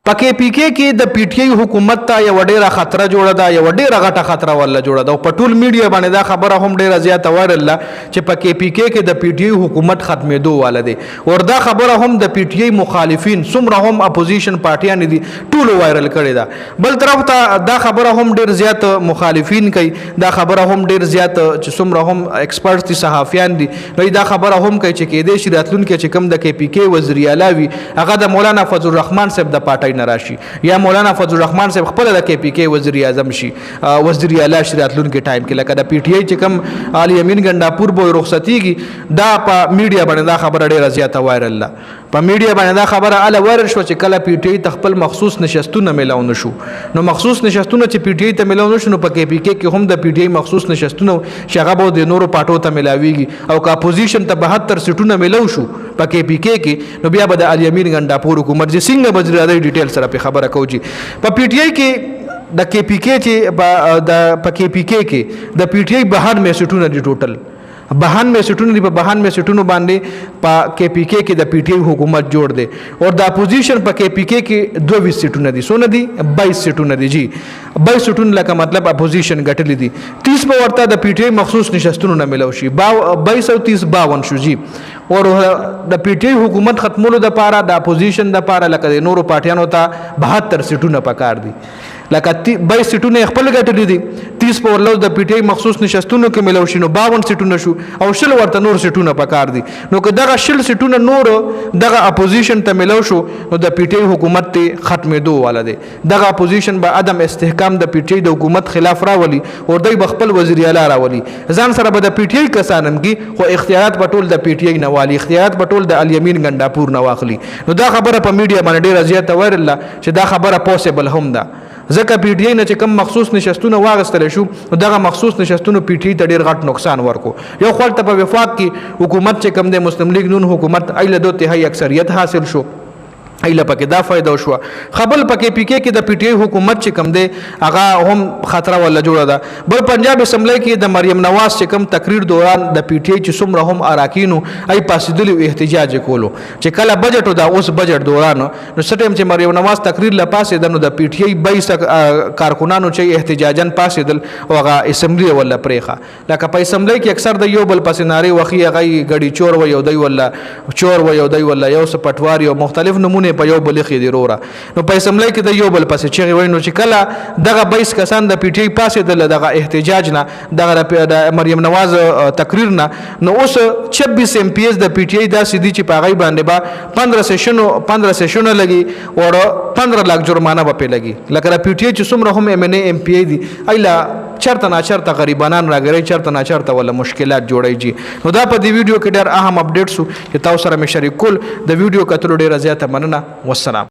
پکې پیکې کې د پی ټی آی حکومت ته یو ډیره خطر جوړه ده، یو ډیره غټه خطر ولا جوړه ده او په ټول میډیا باندې دا خبره هم ډیره زیاته وایرل ده چې پکې پیکې کې د پی ټی آی حکومت ختمېدو والا دی او دا خبره هم د پی ټی آی مخالفین څومره هم اپوزیشن پارټیان دي ټول وایرل کړي ده. بل طرف ته دا خبره هم ډیر زیات مخالفین کوي، دا خبره هم ډیر زیات چې څومره هم ایکسپرټس دي صحافیان دي نو دا خبره هم کوي چې کېدې شي راتلونکي چې کوم د کې پی کې وزیر اعلی وي هغه د مولانا فضل الرحمن صاحب د پارټۍ نه راشي یا مولانا فضل الرحمن صاحب خپل د کې پی کې وزیر اعظم شي، وزیر اعلی شي راتلونکي ټایم کې. لکه د پی ټی آی چې کوم علي امین ګنداپور به رخصتیږي دا په میډیا باندې دا خبره ډیره زیاته وایرل ده. په میډیا باندې دا خبره اله وایرل شو چې کله پی ټی آی خپل مخصوص نشستونه ملاو نشو، نو مخصوص نشستونه چې پی ټی آی ته ملاو نشو نو په کې پی کې هم د پی ټی آی مخصوص نشستونه چې هغه به د نورو پارټو ته ملاويږي او که اپوزیشن ته 72 سیټونه ملاو شو په کې پی کې نو بیا به د علي امین ګنداپور حکومت چې څنګه وزیر اعلی ډیټیل سره په خبره کوي. په پی ټی آی کې د کې پی کې چې په کې پی کې د پی ټی آی 92 سیټونه دي ټوټل 92 سیټونه دي. په 92 سیټونو باندې په کې پی کې د پی ټی آی حکومت جوړ دی او د اپوزیشن په کې پی کې 22 سیټونه دي. سونه دي 22 سیټونه دي جی 22 سیټونه لکه مطلب اپوزیشن ګټلې دي. 30 په ورته د پی ټی آی مخصوص نشستونو نه ملو شي 2230 52 شو جی او د پی ټی آی حکومت ختمولو د پاره د اپوزیشن د پاره لکه د نورو پارټیانو ته 72 سیټونه پکار دي. لکه 22 سیټونه خپل ګټلې دي 30 په ورلو د پی ټی آی مخصوص نشستونو کې ملو شي نو 52 سیټونه شو او شل ورته نور سیټونه پکار دي. نو که دغه شل سیټونه نور دغه اپوزیشن ته ملو شو نو د پی ټی آی حکومت ته ختمېدو والا دی. دغه اپوزیشن به عدم استحکام د پی ټی آی د حکومت خلاف راولي او دوی بخپل وزیر اعلی راولي ځان سره به د پی ټی آی کسانم کی خو اختیارات په ټول د پی ټی آی نه والی، اختیارات په ټول د علي امین ګنداپور نه واخلي. نو دا خبره په میډیا باندې ډیره زیاته وایرل چې دا خبره پوسیبل هم ده ځکه پی ټی آی نه چې کوم مخصوص نشستونه واغستل شو دغه مخصوص نشستونه پی ټی آی ته ډیر غټ نقصان ورکو. یو خپل ته په وفاق کې حکومت چې کوم د مسلم لیگ نون حکومت ایله 2/3 اکثریت حاصل شو ایله پکې دا فائدہ شو. خپل پکې پی کې د پی ټی آی حکومت چې کوم دی هغه هم خطر ولا جوړه ده. بل پنجاب اسمبلی کې د مریم نواز چې کوم تقریر دوران د پی ټی آی چې څومره هم اراکینو ای پاسېدلی احتجاج کولو چې کله بجټ دا اوس بجټ دوران نو سټیم چې مریم نواز تقریر لا پاسې د نو د پی ټی آی 22 کارکونانو چې احتجاجن پاسېدل او هغه اسمبلی ولا پریخه لکه په اسمبلی کې اکثر د یو بل پسې ناری وخی هغه غړي چور و یو دی ولا چور و یو دی ولا یو سپټوار یو مختلف نمونه په یو بل خې دی رورا نو په اسمبلی کې د یو بل پسې چې وای نو چې کله دغه 22 کسان د پی ټی آی پاسې دغه احتجاج نه دغه مریم نواز تقریر نه نو اوس 26 ایم پی ایس د پی ټی آی دا سیدی چې پاغي باندې با 15 سیشنو لګي او 15 लाख جرمانه به لګي. لکه پی ټی آی چې څومره هم ایم ان ای ایم پی ای دي ایلا چرته نه چرته غریبانان راګري چرته نه چرته ولا مشکلات جوړیږي. نو دا په دې ویډیو کې ډېر اهم اپډیټس چې تاسو سره مې شریک کول د ویډیو کتلو ډېر زیاته مننه. والسلام.